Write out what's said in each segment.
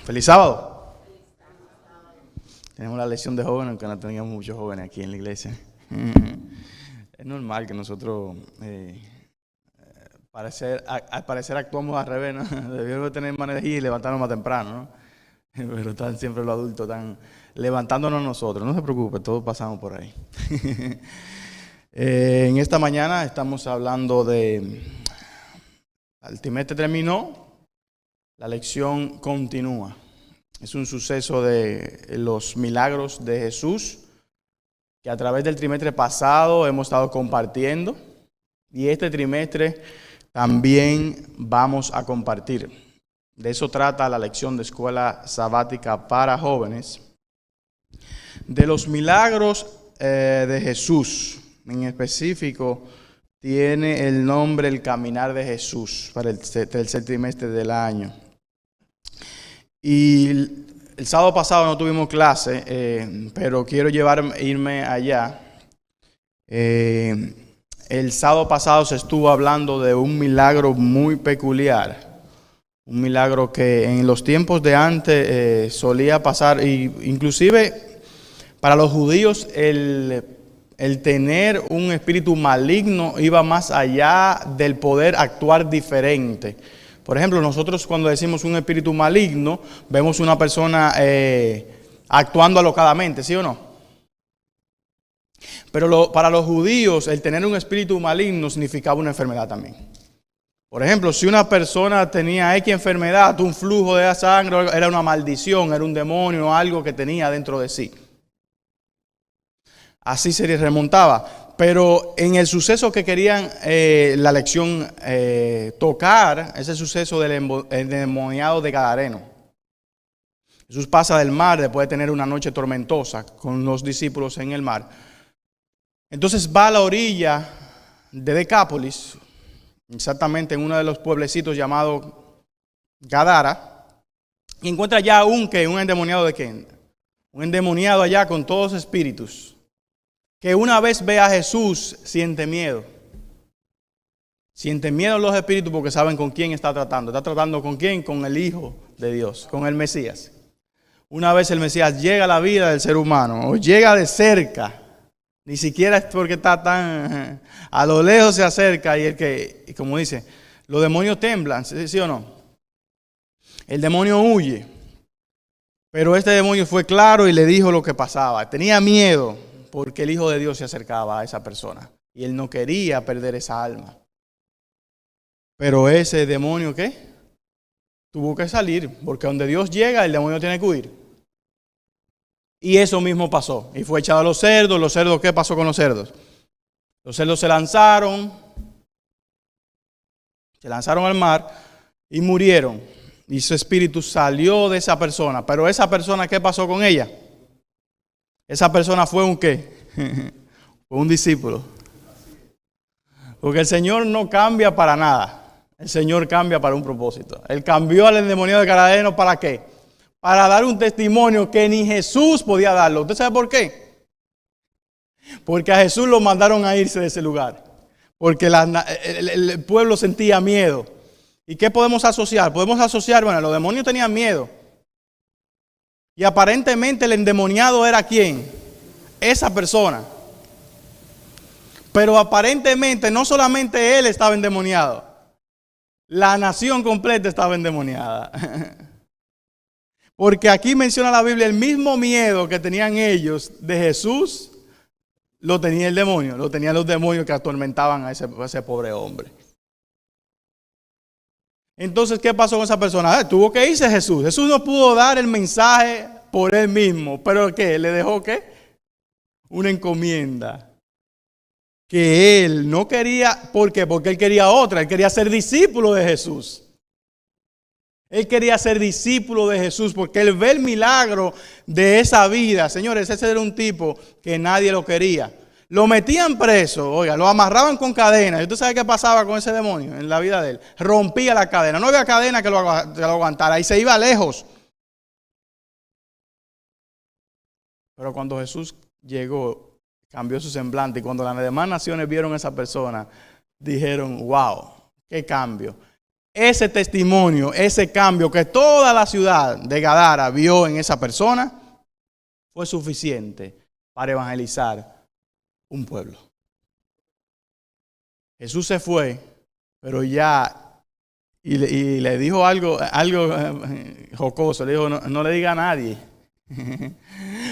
Feliz sábado. Tenemos la lección de jóvenes, aunque no teníamos muchos jóvenes aquí en la iglesia. Es normal que nosotros, al parecer actuamos al revés, ¿no? Debíamos tener más energía y levantarnos más temprano, ¿no? Pero están siempre los adultos, están levantándonos nosotros. No se preocupe, todos pasamos por ahí. En esta mañana estamos hablando de... El trimestre terminó, la lección continúa. Es un suceso de los milagros de Jesús que a través del trimestre pasado hemos estado compartiendo y este trimestre también vamos a compartir. De eso trata la lección de escuela sabática para jóvenes, de los milagros de Jesús. En específico, tiene el nombre El Caminar de Jesús para el tercer trimestre del año. Y el sábado pasado no tuvimos clase, pero quiero irme allá. El sábado pasado se estuvo hablando de un milagro muy peculiar. Un milagro que en los tiempos de antes solía pasar, inclusive para los judíos el tener un espíritu maligno iba más allá del poder actuar diferente. Por ejemplo, nosotros cuando decimos un espíritu maligno, vemos una persona actuando alocadamente, ¿sí o no? Pero para los judíos, el tener un espíritu maligno significaba una enfermedad también. Por ejemplo, si una persona tenía X enfermedad, un flujo de sangre, era una maldición, era un demonio, algo que tenía dentro de sí. Así se remontaba. Pero en el suceso que querían la lección tocar, ese suceso del endemoniado de Gadareno. Jesús pasa del mar después de tener una noche tormentosa con los discípulos en el mar. Entonces va a la orilla de Decápolis, exactamente en uno de los pueblecitos llamado Gadara, y encuentra ya un endemoniado de qué? Un endemoniado allá con todos los espíritus, que una vez ve a Jesús siente miedo. Siente miedo los espíritus porque saben con quién está tratando. ¿Está tratando con quién? Con el Hijo de Dios, con el Mesías. Una vez el Mesías llega a la vida del ser humano, o llega de cerca, ni siquiera es porque está tan... A lo lejos se acerca y como dice, los demonios temblan, ¿sí o no? El demonio huye. Pero este demonio fue claro y le dijo lo que pasaba. Tenía miedo porque el Hijo de Dios se acercaba a esa persona. Y él no quería perder esa alma. Pero ese demonio, ¿qué? Tuvo que salir, porque donde Dios llega, el demonio tiene que huir. Y eso mismo pasó. Y fue echado a los cerdos. ¿Los cerdos qué pasó con los cerdos? Los cerdos se lanzaron al mar y murieron. Y su espíritu salió de esa persona. Pero esa persona, ¿qué pasó con ella? Esa persona fue un ¿qué? Fue un discípulo. Porque el Señor no cambia para nada. El Señor cambia para un propósito. Él cambió al endemoniado de Gadareno ¿para qué? Para dar un testimonio que ni Jesús podía darlo. ¿Usted sabe por qué? Porque a Jesús lo mandaron a irse de ese lugar. Porque el pueblo sentía miedo. ¿Y qué podemos asociar? Podemos asociar, bueno, los demonios tenían miedo. Y aparentemente el endemoniado era ¿quién? Esa persona. Pero aparentemente no solamente él estaba endemoniado. La nación completa estaba endemoniada. Porque aquí menciona la Biblia el mismo miedo que tenían ellos de Jesús, lo tenía el demonio, lo tenían los demonios que atormentaban a ese pobre hombre. Entonces, ¿qué pasó con esa persona? Tuvo que irse Jesús. Jesús no pudo dar el mensaje por él mismo. ¿Pero qué? ¿Le dejó qué? Una encomienda. Que él no quería, ¿por qué? Porque él quería otra. Él quería ser discípulo de Jesús. Él quería ser discípulo de Jesús porque él ve el milagro de esa vida. Señores, ese era un tipo que nadie lo quería. Lo metían preso, oiga, lo amarraban con cadenas. ¿Y usted sabe qué pasaba con ese demonio en la vida de él? Rompía la cadena. No había cadena que lo aguantara y se iba lejos. Pero cuando Jesús llegó, cambió su semblante. Y cuando las demás naciones vieron a esa persona, dijeron, wow, qué cambio. ese testimonio, ese cambio que toda la ciudad de Gadara vio en esa persona, fue suficiente para evangelizar un pueblo. Jesús se fue, pero ya, y le dijo algo jocoso, le dijo, no le diga a nadie.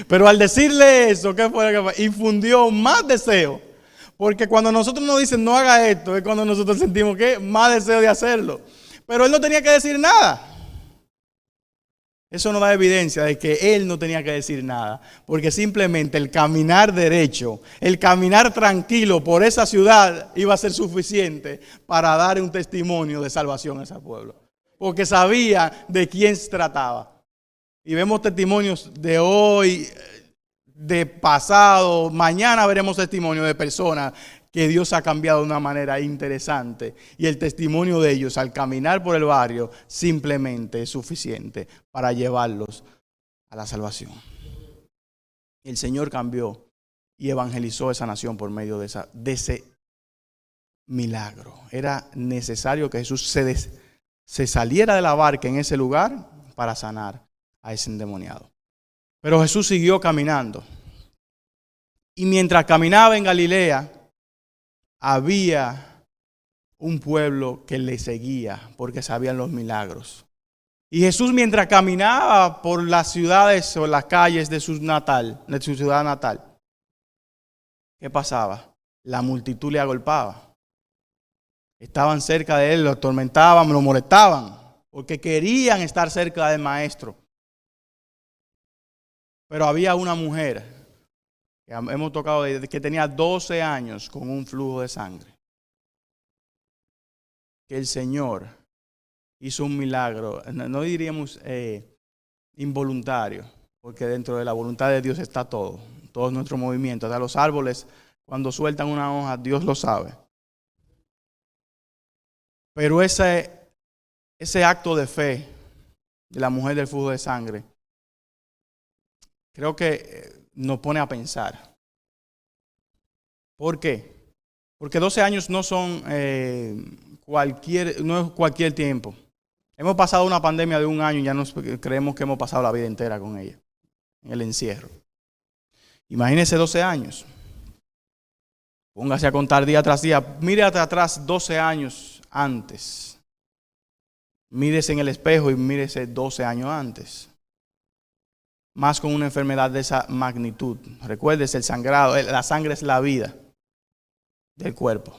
Pero al decirle eso, ¿qué fue lo que fue? Infundió más deseo. Porque cuando nosotros nos dicen no haga esto, es cuando nosotros sentimos que más deseo de hacerlo. Pero él no tenía que decir nada. Eso nos da evidencia de que él no tenía que decir nada. Porque simplemente el caminar derecho, el caminar tranquilo por esa ciudad iba a ser suficiente para dar un testimonio de salvación a ese pueblo. Porque sabía de quién se trataba. Y vemos testimonios de hoy, de pasado, mañana veremos testimonios de personas que Dios ha cambiado de una manera interesante. Y el testimonio de ellos al caminar por el barrio simplemente es suficiente para llevarlos a la salvación. El Señor cambió y evangelizó esa nación por medio de ese milagro. Era necesario que Jesús se saliera de la barca en ese lugar para sanar a ese endemoniado. Pero Jesús siguió caminando. Y mientras caminaba en Galilea, había un pueblo que le seguía porque sabían los milagros. Y Jesús, mientras caminaba por las ciudades o las calles de su ciudad natal, ¿qué pasaba? La multitud le agolpaba. Estaban cerca de él, lo atormentaban, lo molestaban, porque querían estar cerca del maestro. Pero había una mujer que hemos tocado, que tenía 12 años con un flujo de sangre. Que el Señor hizo un milagro, no diríamos involuntario, porque dentro de la voluntad de Dios está todo nuestro movimiento. Hasta los árboles, cuando sueltan una hoja, Dios lo sabe. Pero ese acto de fe de la mujer del flujo de sangre, creo que nos pone a pensar. ¿Por qué? Porque 12 años no son no es cualquier tiempo. Hemos pasado una pandemia de un año y ya creemos que hemos pasado la vida entera con ella, en el encierro. Imagínese 12 años. Póngase a contar día tras día. Mire hacia atrás 12 años antes. Mírese en el espejo y mírese 12 años antes. Más con una enfermedad de esa magnitud. Recuérdese el sangrado. La sangre es la vida del cuerpo.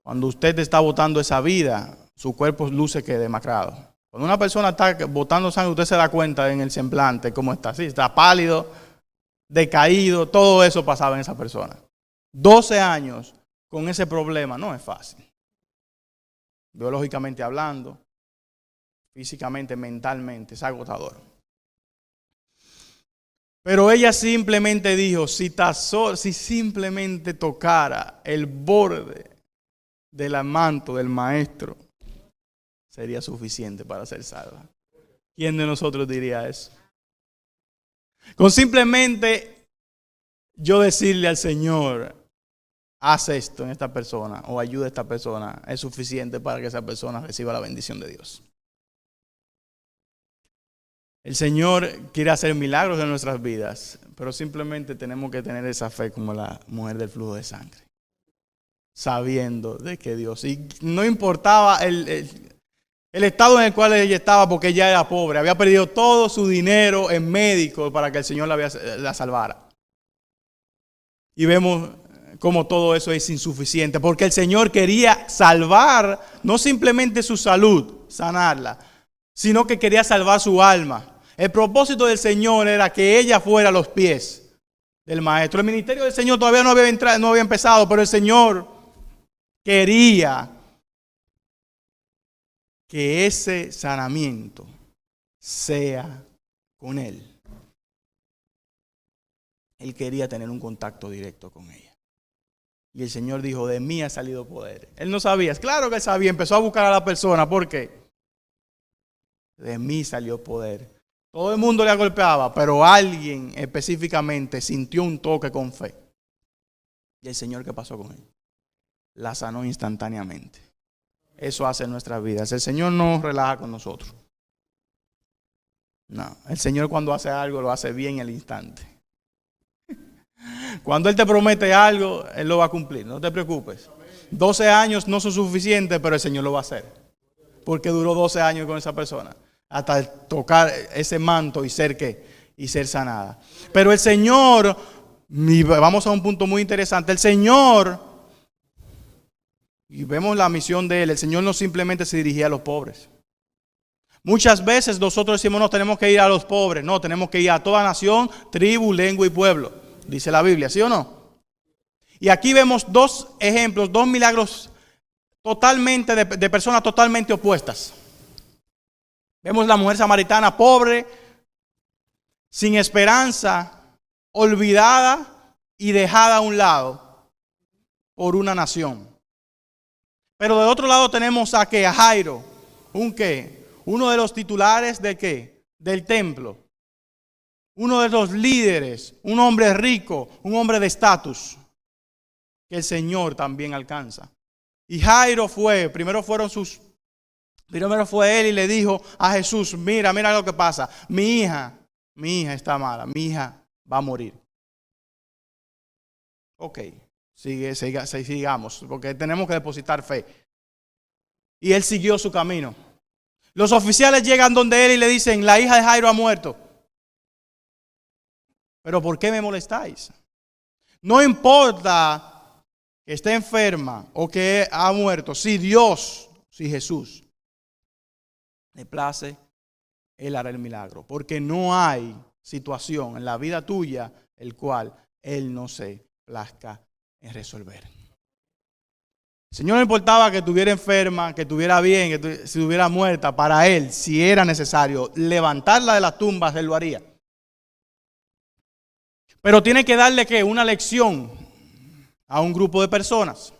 Cuando usted está botando esa vida, su cuerpo luce que demacrado. Cuando una persona está botando sangre, usted se da cuenta en el semblante cómo está. Sí, está pálido, decaído, todo eso pasaba en esa persona. 12 años con ese problema no es fácil. Biológicamente hablando, físicamente, mentalmente, es agotador. Pero ella simplemente dijo, si simplemente tocara el borde del manto del maestro, sería suficiente para ser salva. ¿Quién de nosotros diría eso? Con simplemente yo decirle al Señor, haz esto en esta persona o ayuda a esta persona, es suficiente para que esa persona reciba la bendición de Dios. El Señor quiere hacer milagros en nuestras vidas, pero simplemente tenemos que tener esa fe como la mujer del flujo de sangre, sabiendo de que Dios, y no importaba el estado en el cual ella estaba, porque ella era pobre, había perdido todo su dinero en médicos para que el Señor la salvara. Y vemos cómo todo eso es insuficiente, porque el Señor quería salvar no simplemente su salud, sanarla, sino que quería salvar su alma. El propósito del Señor era que ella fuera a los pies del maestro. El ministerio del Señor todavía no había empezado, pero el Señor quería que ese sanamiento sea con él. Él quería tener un contacto directo con ella. Y el Señor dijo, de mí ha salido poder. Él no sabía, claro que él sabía, empezó a buscar a la persona. ¿Por qué? De mí salió poder. Todo el mundo le golpeaba, pero alguien específicamente sintió un toque con fe. ¿Y el Señor qué pasó con él? La sanó instantáneamente. eso hace en nuestras vidas. El Señor no relaja con nosotros. No, el Señor cuando hace algo lo hace bien al instante. Cuando Él te promete algo, Él lo va a cumplir, no te preocupes. 12 años no son suficientes, pero el Señor lo va a hacer. Porque duró 12 años con esa persona, hasta tocar ese manto y ser ¿qué? Y ser sanada. Pero el Señor, y vamos a un punto muy interesante, el Señor, y vemos la misión de Él, el Señor no simplemente se dirigía a los pobres. Muchas veces nosotros decimos, no, tenemos que ir a los pobres, no, tenemos que ir a toda nación, tribu, lengua y pueblo, dice la Biblia, ¿sí o no? Y aquí vemos dos ejemplos, dos milagros totalmente de personas totalmente opuestas. Vemos la mujer samaritana pobre, sin esperanza, olvidada y dejada a un lado por una nación. Pero de otro lado tenemos a Jairo, uno de los titulares de ¿qué? Del templo. Uno de los líderes, un hombre rico, un hombre de estatus, que el Señor también alcanza. Y Jairo primero fue él y le dijo a Jesús, mira lo que pasa, mi hija está mala, mi hija va a morir. Ok, sigamos, porque tenemos que depositar fe. Y él siguió su camino. Los oficiales llegan donde él y le dicen, la hija de Jairo ha muerto. Pero ¿por qué me molestáis? No importa que esté enferma o que ha muerto, si Jesús le place, Él hará el milagro. Porque no hay situación en la vida tuya el cual Él no se plazca en resolver. El Señor no importaba que estuviera enferma, que estuviera bien, que estuviera muerta. Para Él, si era necesario levantarla de las tumbas, Él lo haría. Pero tiene que darle una lección a un grupo de personas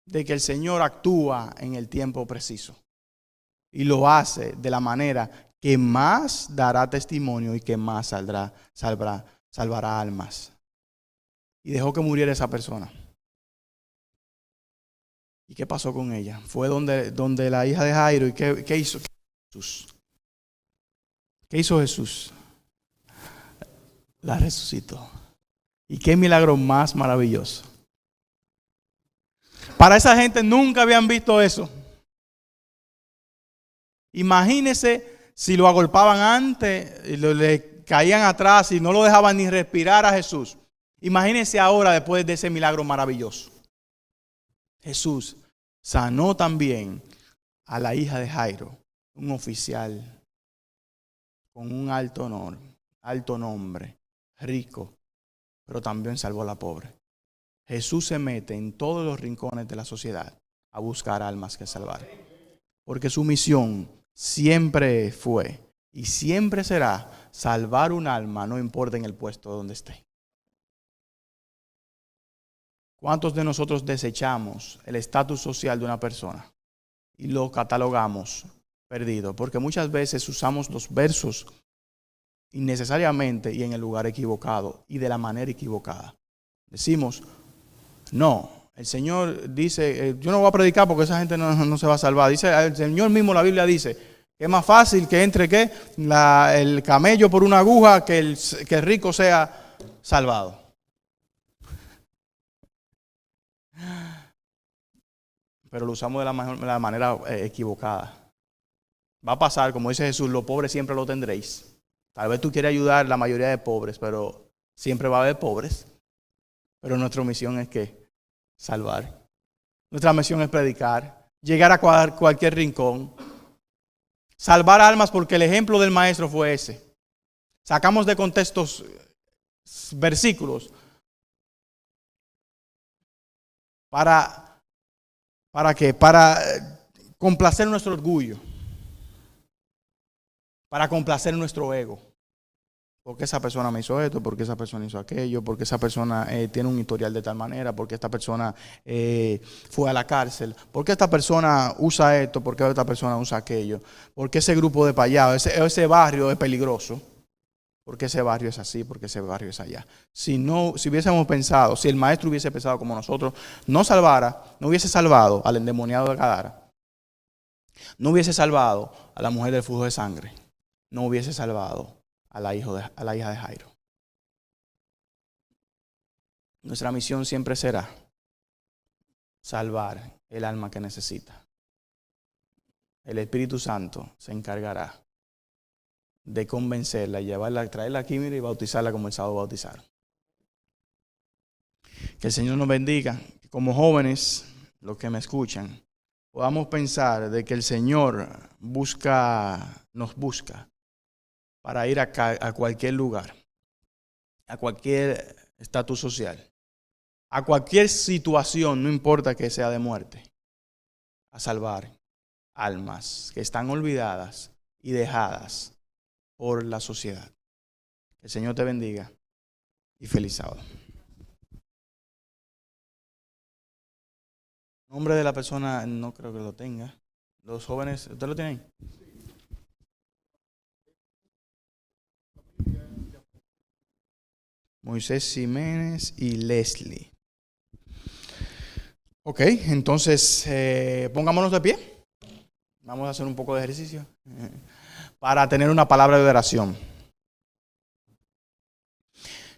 de que el Señor actúa en el tiempo preciso y lo hace de la manera que más dará testimonio y que más salvará almas. Y dejó que muriera esa persona. ¿Y qué pasó con ella? Fue donde la hija de Jairo. ¿Y qué hizo Jesús? ¿Qué hizo Jesús? La resucitó. Y qué milagro más maravilloso. Para esa gente nunca habían visto eso. Imagínense si lo agolpaban antes, y le caían atrás y no lo dejaban ni respirar a Jesús. Imagínense ahora después de ese milagro maravilloso. Jesús sanó también a la hija de Jairo, un oficial con un alto honor, alto nombre, rico, pero también salvó a la pobre. Jesús se mete en todos los rincones de la sociedad a buscar almas que salvar. Porque su misión siempre fue y siempre será salvar un alma, no importa en el puesto donde esté. ¿Cuántos de nosotros desechamos el estatus social de una persona y lo catalogamos perdido? Porque muchas veces usamos los versos innecesariamente y en el lugar equivocado y de la manera equivocada. Decimos, no, el Señor dice, yo no voy a predicar porque esa gente no se va a salvar. Dice, el Señor mismo, la Biblia dice, que es más fácil que entre el camello por una aguja que el rico sea salvado. Pero lo usamos de la manera equivocada. Va a pasar, como dice Jesús, los pobres siempre lo tendréis. Tal vez tú quieras ayudar a la mayoría de pobres, pero siempre va a haber pobres. Pero nuestra misión es ¿qué? Salvar. Nuestra misión es predicar, llegar a cualquier rincón, salvar almas, porque el ejemplo del maestro fue ese. Sacamos de contextos versículos ¿para qué? Para complacer nuestro orgullo, para complacer nuestro ego. Porque esa persona me hizo esto, porque esa persona hizo aquello, porque esa persona tiene un historial de tal manera, porque esta persona fue a la cárcel, porque esta persona usa esto, porque esta persona usa aquello, porque ese grupo de payados, ese barrio es peligroso. porque ese barrio es así, porque ese barrio es allá. Si hubiésemos pensado, si el maestro hubiese pensado como nosotros, no hubiese salvado al endemoniado de Gadara, no hubiese salvado a la mujer del flujo de sangre, no hubiese salvado a la hija de Jairo. Nuestra misión siempre será salvar el alma que necesita. El Espíritu Santo se encargará de convencerla, llevarla, traerla aquí y bautizarla como el sábado bautizaron. Que el Señor nos bendiga. Como jóvenes, los que me escuchan, podamos pensar de que el Señor nos busca para ir a cualquier lugar, a cualquier estatus social, a cualquier situación, no importa que sea de muerte, a salvar almas que están olvidadas y dejadas por la sociedad. Que el Señor te bendiga y feliz sábado. El nombre de la persona no creo que lo tenga. Los jóvenes, ¿usted lo tiene ahí? Moisés Jiménez y Leslie. Ok, entonces pongámonos de pie. Vamos a hacer un poco de ejercicio para tener una palabra de oración.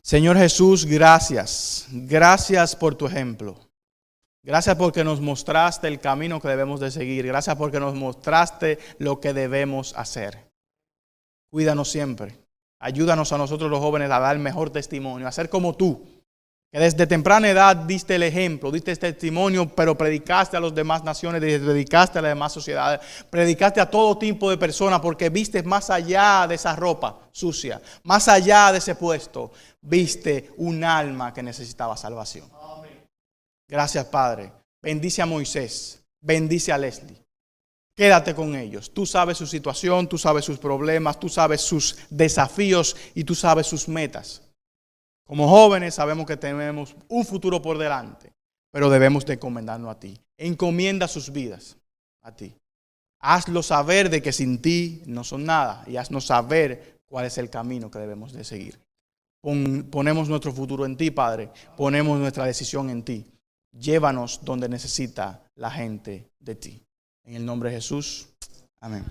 Señor Jesús, gracias. Gracias por tu ejemplo. Gracias porque nos mostraste el camino que debemos de seguir. Gracias porque nos mostraste lo que debemos hacer. Cuídanos siempre. Ayúdanos a nosotros los jóvenes a dar el mejor testimonio, a ser como tú, que desde temprana edad diste el ejemplo, diste este testimonio, pero predicaste a las demás naciones, predicaste a las demás sociedades, predicaste a todo tipo de personas, porque viste más allá de esa ropa sucia, más allá de ese puesto, viste un alma que necesitaba salvación. Gracias, Padre. Bendice a Moisés, bendice a Leslie. Quédate con ellos. Tú sabes su situación, tú sabes sus problemas, tú sabes sus desafíos y tú sabes sus metas. Como jóvenes sabemos que tenemos un futuro por delante, pero debemos de encomendarnos a ti. Encomienda sus vidas a ti. Hazlo saber de que sin ti no son nada y haznos saber cuál es el camino que debemos de seguir. Ponemos nuestro futuro en ti, Padre. Ponemos nuestra decisión en ti. Llévanos donde necesita la gente de ti. En el nombre de Jesús. Amén.